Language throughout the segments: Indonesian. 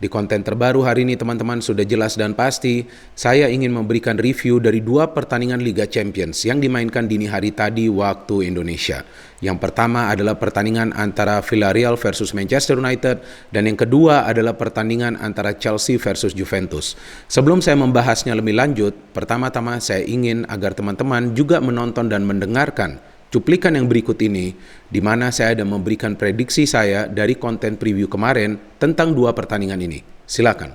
Di konten terbaru hari ini teman-teman sudah jelas dan pasti, saya ingin memberikan review dari 2 pertandingan Liga Champions yang dimainkan dini hari tadi waktu Indonesia. Yang pertama adalah pertandingan antara Villarreal versus Manchester United dan yang kedua adalah pertandingan antara Chelsea versus Juventus. Sebelum saya membahasnya lebih lanjut, pertama-tama saya ingin agar teman-teman juga menonton dan mendengarkan cuplikan yang berikut ini, di mana saya ada memberikan prediksi saya dari konten preview kemarin tentang 2 pertandingan ini. Silakan.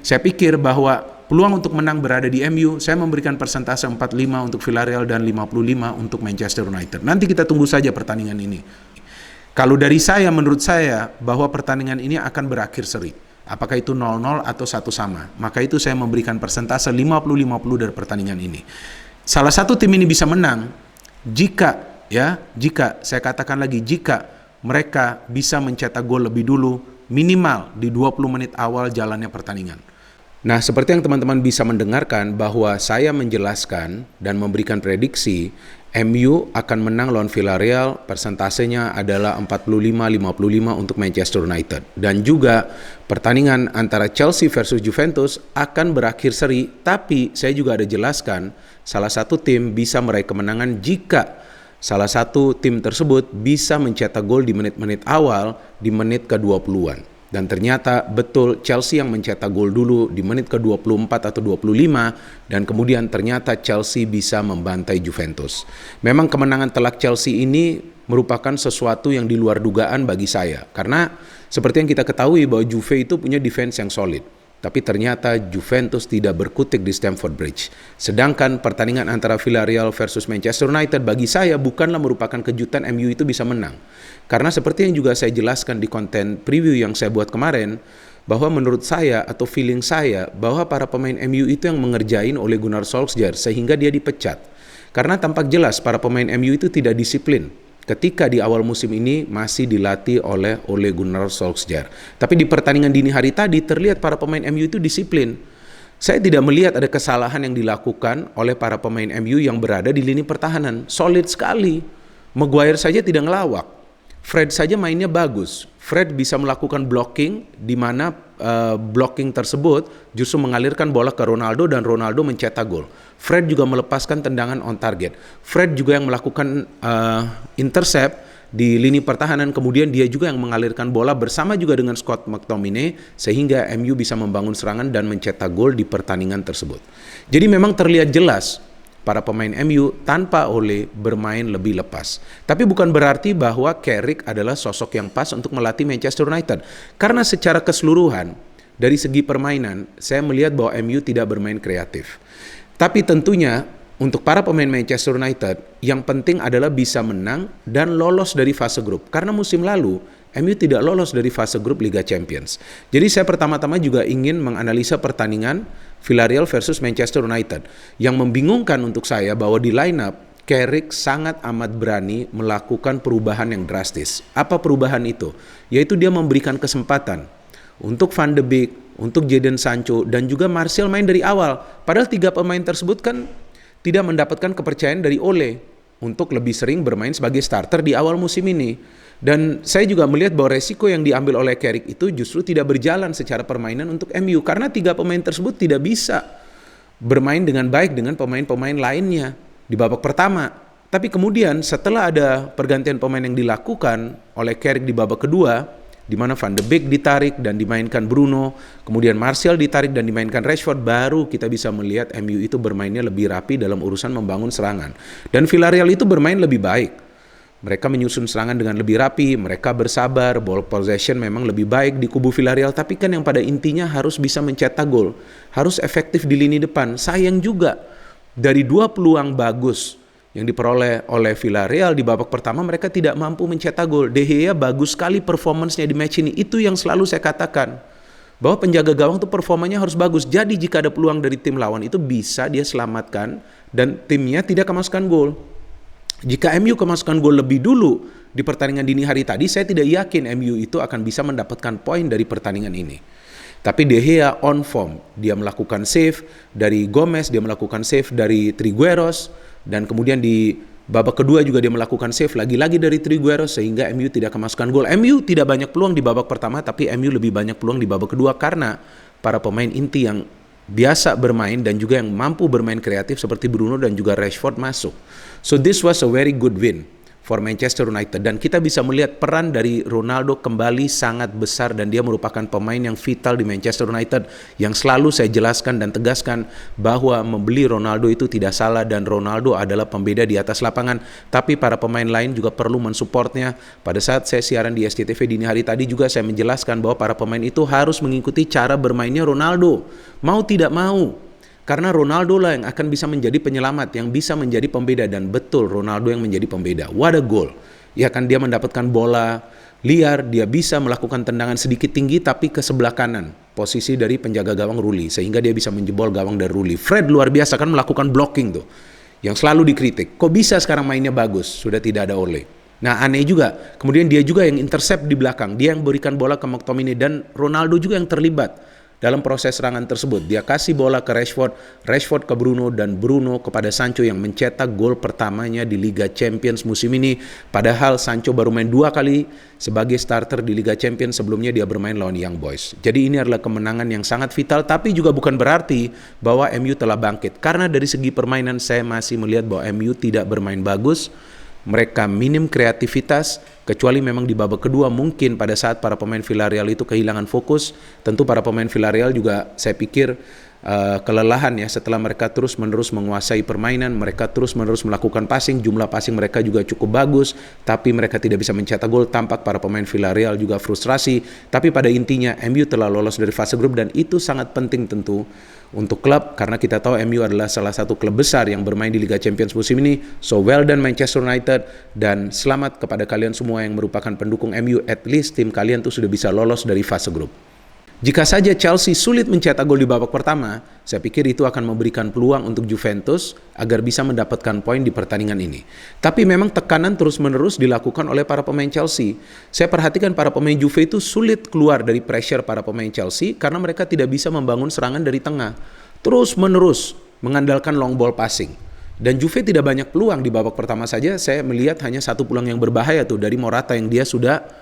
Saya pikir bahwa peluang untuk menang berada di MU. Saya memberikan persentase 45 untuk Villarreal dan 55 untuk Manchester United. Nanti kita tunggu saja pertandingan ini. Kalau dari saya, menurut saya, bahwa pertandingan ini akan berakhir seri. Apakah itu 0-0 atau 1 sama. Maka itu saya memberikan persentase 50-50 dari pertandingan ini. Salah satu tim ini bisa menang jika saya katakan lagi, jika mereka bisa mencetak gol lebih dulu, minimal di 20 menit awal jalannya pertandingan. Nah, seperti yang teman-teman bisa mendengarkan bahwa saya menjelaskan dan memberikan prediksi, MU akan menang lawan Villarreal, persentasenya adalah 45-55 untuk Manchester United. Dan juga pertandingan antara Chelsea versus Juventus akan berakhir seri, tapi saya juga ada jelaskan salah satu tim bisa meraih kemenangan jika salah satu tim tersebut bisa mencetak gol di menit-menit awal, di menit ke-20-an. Dan ternyata betul Chelsea yang mencetak gol dulu di menit ke-24 atau 25, dan kemudian ternyata Chelsea bisa membantai Juventus. Memang kemenangan telak Chelsea ini merupakan sesuatu yang di luar dugaan bagi saya. Karena seperti yang kita ketahui bahwa Juve itu punya defense yang solid. Tapi ternyata Juventus tidak berkutik di Stamford Bridge. Sedangkan pertandingan antara Villarreal versus Manchester United bagi saya bukanlah merupakan kejutan MU itu bisa menang. Karena seperti yang juga saya jelaskan di konten preview yang saya buat kemarin, bahwa menurut saya atau feeling saya bahwa para pemain MU itu yang mengerjain Ole Gunnar Solskjaer sehingga dia dipecat. Karena tampak jelas para pemain MU itu tidak disiplin ketika di awal musim ini masih dilatih oleh Ole Gunnar Solskjaer. Tapi di pertandingan dini hari tadi terlihat para pemain MU itu disiplin. Saya tidak melihat ada kesalahan yang dilakukan oleh para pemain MU yang berada di lini pertahanan. Solid sekali. Maguire saja tidak ngelawak. Fred saja mainnya bagus. Fred bisa melakukan blocking di mana blocking tersebut justru mengalirkan bola ke Ronaldo dan Ronaldo mencetak gol. Fred juga melepaskan tendangan on target. Fred juga yang melakukan intercept di lini pertahanan, kemudian dia juga yang mengalirkan bola bersama juga dengan Scott McTominay sehingga MU bisa membangun serangan dan mencetak gol di pertandingan tersebut. Jadi memang terlihat jelas para pemain MU tanpa Ole bermain lebih lepas. Tapi bukan berarti bahwa Carrick adalah sosok yang pas untuk melatih Manchester United. Karena secara keseluruhan, dari segi permainan, saya melihat bahwa MU tidak bermain kreatif. Tapi tentunya, untuk para pemain Manchester United, yang penting adalah bisa menang dan lolos dari fase grup. Karena musim lalu, MU tidak lolos dari fase grup Liga Champions. Jadi saya pertama-tama juga ingin menganalisa pertandingan Villarreal versus Manchester United. Yang membingungkan untuk saya bahwa di line up, Carrick sangat amat berani melakukan perubahan yang drastis. Apa perubahan itu? Yaitu dia memberikan kesempatan untuk Van de Beek, untuk Jadon Sancho, dan juga Martial main dari awal. Padahal 3 pemain tersebut kan tidak mendapatkan kepercayaan dari Ole untuk lebih sering bermain sebagai starter di awal musim ini. Dan saya juga melihat bahwa resiko yang diambil oleh Carrick itu justru tidak berjalan secara permainan untuk MU. Karena 3 pemain tersebut tidak bisa bermain dengan baik dengan pemain-pemain lainnya di babak pertama. Tapi kemudian setelah ada pergantian pemain yang dilakukan oleh Carrick di babak kedua, di mana Van de Beek ditarik dan dimainkan Bruno, kemudian Martial ditarik dan dimainkan Rashford, baru kita bisa melihat MU itu bermainnya lebih rapi dalam urusan membangun serangan. Dan Villarreal itu bermain lebih baik. Mereka menyusun serangan dengan lebih rapi, mereka bersabar, ball possession memang lebih baik di kubu Villarreal, tapi kan yang pada intinya harus bisa mencetak gol, harus efektif di lini depan. Sayang juga, dari 2 peluang bagus yang diperoleh oleh Villarreal di babak pertama, mereka tidak mampu mencetak gol. De Gea bagus sekali performance-nya di match ini. Itu yang selalu saya katakan, bahwa penjaga gawang itu performanya harus bagus. Jadi jika ada peluang dari tim lawan itu bisa dia selamatkan dan timnya tidak kemasukan gol. Jika MU kemasukan gol lebih dulu di pertandingan dini hari tadi, saya tidak yakin MU itu akan bisa mendapatkan poin dari pertandingan ini. Tapi De Gea on form, dia melakukan save dari Gomez, dia melakukan save dari Trigueros, dan kemudian di Babak kedua juga dia melakukan save lagi-lagi dari Trigueros sehingga MU tidak kemasukan gol. MU tidak banyak peluang di babak pertama, tapi MU lebih banyak peluang di babak kedua karena para pemain inti yang biasa bermain dan juga yang mampu bermain kreatif seperti Bruno dan juga Rashford masuk. So this was a very good win for Manchester United, dan kita bisa melihat peran dari Ronaldo kembali sangat besar dan dia merupakan pemain yang vital di Manchester United yang selalu saya jelaskan dan tegaskan bahwa membeli Ronaldo itu tidak salah dan Ronaldo adalah pembeda di atas lapangan, tapi para pemain lain juga perlu mensupportnya. Pada saat saya siaran di SCTV dini hari tadi juga saya menjelaskan bahwa para pemain itu harus mengikuti cara bermainnya Ronaldo, mau tidak mau. Karena Ronaldo lah yang akan bisa menjadi penyelamat, yang bisa menjadi pembeda, dan betul Ronaldo yang menjadi pembeda. What a goal. Ya kan, dia mendapatkan bola liar, dia bisa melakukan tendangan sedikit tinggi tapi ke sebelah kanan, posisi dari penjaga gawang Rulli, sehingga dia bisa menjebol gawang dari Rulli. Fred luar biasa kan melakukan blocking tuh, yang selalu dikritik. Kok bisa sekarang mainnya bagus, sudah tidak ada Ole. Nah aneh juga, kemudian dia juga yang intercept di belakang, dia yang berikan bola ke McTominay, dan Ronaldo juga yang terlibat dalam proses serangan tersebut. Dia kasih bola ke Rashford, Rashford ke Bruno, dan Bruno kepada Sancho yang mencetak gol pertamanya di Liga Champions musim ini. Padahal Sancho baru main 2 kali sebagai starter di Liga Champions, sebelumnya dia bermain lawan Young Boys. Jadi ini adalah kemenangan yang sangat vital, tapi juga bukan berarti bahwa MU telah bangkit. Karena dari segi permainan saya masih melihat bahwa MU tidak bermain bagus. Mereka minim kreativitas, kecuali memang di babak kedua mungkin pada saat para pemain Villarreal itu kehilangan fokus. Tentu para pemain Villarreal juga saya pikir kelelahan ya setelah mereka terus-menerus menguasai permainan, mereka terus-menerus melakukan passing, jumlah passing mereka juga cukup bagus, tapi mereka tidak bisa mencetak gol. Tampak para pemain Villarreal juga frustrasi, tapi pada intinya MU telah lolos dari fase grup, dan itu sangat penting tentu untuk klub, karena kita tahu MU adalah salah satu klub besar yang bermain di Liga Champions musim ini. So well done Manchester United, dan selamat kepada kalian semua yang merupakan pendukung MU. At least tim kalian tuh sudah bisa lolos dari fase grup. Jika saja Chelsea sulit mencetak gol di babak pertama, saya pikir itu akan memberikan peluang untuk Juventus agar bisa mendapatkan poin di pertandingan ini. Tapi memang tekanan terus-menerus dilakukan oleh para pemain Chelsea. Saya perhatikan para pemain Juve itu sulit keluar dari pressure para pemain Chelsea karena mereka tidak bisa membangun serangan dari tengah. Terus-menerus mengandalkan long ball passing. Dan Juve tidak banyak peluang di babak pertama saja. Saya melihat hanya satu peluang yang berbahaya tuh dari Morata yang dia sudah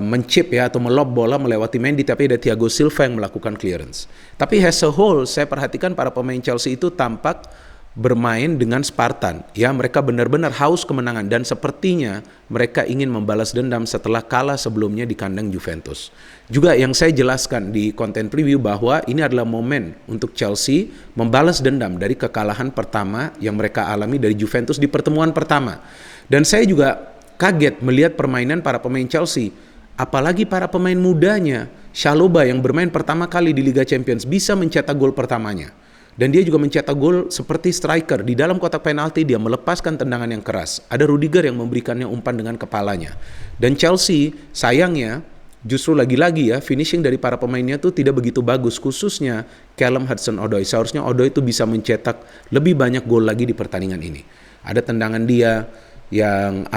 mencip ya atau melob bola melewati Mendy, tapi ada Thiago Silva yang melakukan clearance. Tapi as a whole saya perhatikan para pemain Chelsea itu tampak bermain dengan Spartan. Ya, mereka benar-benar haus kemenangan dan sepertinya mereka ingin membalas dendam setelah kalah sebelumnya di kandang Juventus. Juga yang saya jelaskan di konten preview bahwa ini adalah momen untuk Chelsea membalas dendam dari kekalahan pertama yang mereka alami dari Juventus di pertemuan pertama. Dan saya juga kaget melihat permainan para pemain Chelsea, apalagi para pemain mudanya. Chalobah yang bermain pertama kali di Liga Champions bisa mencetak gol pertamanya. Dan dia juga mencetak gol seperti striker. Di dalam kotak penalti dia melepaskan tendangan yang keras. Ada Rudiger yang memberikannya umpan dengan kepalanya. Dan Chelsea sayangnya justru lagi-lagi ya finishing dari para pemainnya tuh tidak begitu bagus, khususnya Callum Hudson-Odoi. Seharusnya Odoi itu bisa mencetak lebih banyak gol lagi di pertandingan ini. Ada tendangan dia yang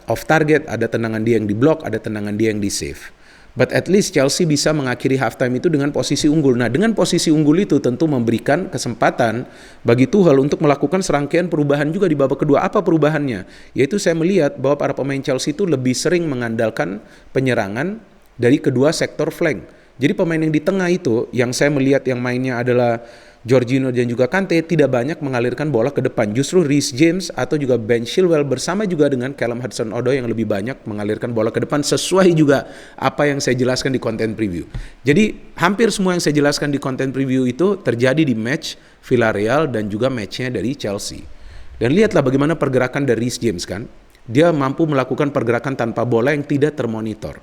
off target, ada tendangan dia yang diblok, ada tendangan dia yang di save. But at least Chelsea bisa mengakhiri halftime itu dengan posisi unggul. Nah, dengan posisi unggul itu tentu memberikan kesempatan bagi Tuchel untuk melakukan serangkaian perubahan juga di babak kedua. Apa perubahannya? Yaitu saya melihat bahwa para pemain Chelsea itu lebih sering mengandalkan penyerangan dari kedua sektor flank. Jadi pemain yang di tengah itu yang saya melihat yang mainnya adalah Jorginho dan juga Kante tidak banyak mengalirkan bola ke depan. Justru Reece James atau juga Ben Chilwell bersama juga dengan Callum Hudson-Odoi yang lebih banyak mengalirkan bola ke depan, sesuai juga apa yang saya jelaskan di konten preview. Jadi hampir semua yang saya jelaskan di konten preview itu terjadi di match Villarreal dan juga matchnya dari Chelsea. Dan lihatlah bagaimana pergerakan dari Reece James kan. Dia mampu melakukan pergerakan tanpa bola yang tidak termonitor.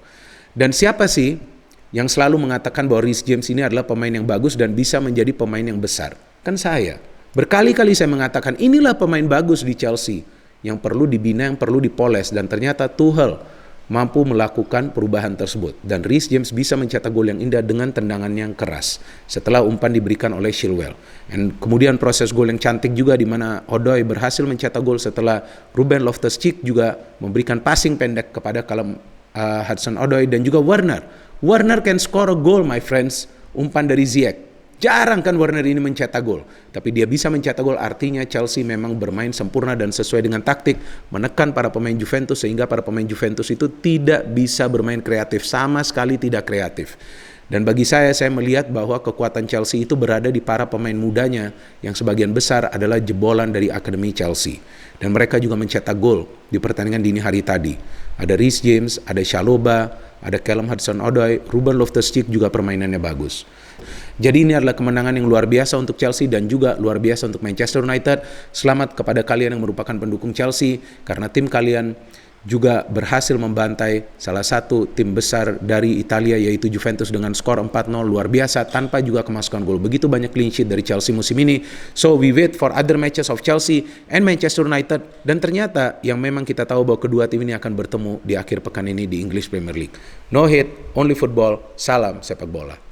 Dan siapa sih yang selalu mengatakan bahwa Reece James ini adalah pemain yang bagus dan bisa menjadi pemain yang besar? Kan saya. Berkali-kali saya mengatakan inilah pemain bagus di Chelsea yang perlu dibina, yang perlu dipoles, dan ternyata Tuchel mampu melakukan perubahan tersebut. Dan Reece James bisa mencetak gol yang indah dengan tendangan yang keras setelah umpan diberikan oleh Chilwell. Dan kemudian proses gol yang cantik juga di mana Odoi berhasil mencetak gol setelah Ruben Loftus-Cheek juga memberikan passing pendek kepada Callum Hudson-Odoi dan juga Werner. Werner can score a goal, my friends. Umpan dari Ziyech. Jarang kan Werner ini mencetak gol, tapi dia bisa mencetak gol, artinya Chelsea memang bermain sempurna dan sesuai dengan taktik, menekan para pemain Juventus sehingga para pemain Juventus itu tidak bisa bermain kreatif, sama sekali tidak kreatif. Dan bagi saya melihat bahwa kekuatan Chelsea itu berada di para pemain mudanya yang sebagian besar adalah jebolan dari akademi Chelsea. Dan mereka juga mencetak gol di pertandingan dini hari tadi. Ada Reece James, ada Chalobah, ada Callum Hudson-Odoi, Ruben Loftus-Cheek juga permainannya bagus. Jadi ini adalah kemenangan yang luar biasa untuk Chelsea dan juga luar biasa untuk Manchester United. Selamat kepada kalian yang merupakan pendukung Chelsea, karena tim kalian juga berhasil membantai salah satu tim besar dari Italia yaitu Juventus dengan skor 4-0 luar biasa tanpa juga kemasukan gol. Begitu banyak clean sheet dari Chelsea musim ini. So we wait for other matches of Chelsea and Manchester United, dan ternyata yang memang kita tahu bahwa kedua tim ini akan bertemu di akhir pekan ini di English Premier League. No hate, only football. Salam sepak bola.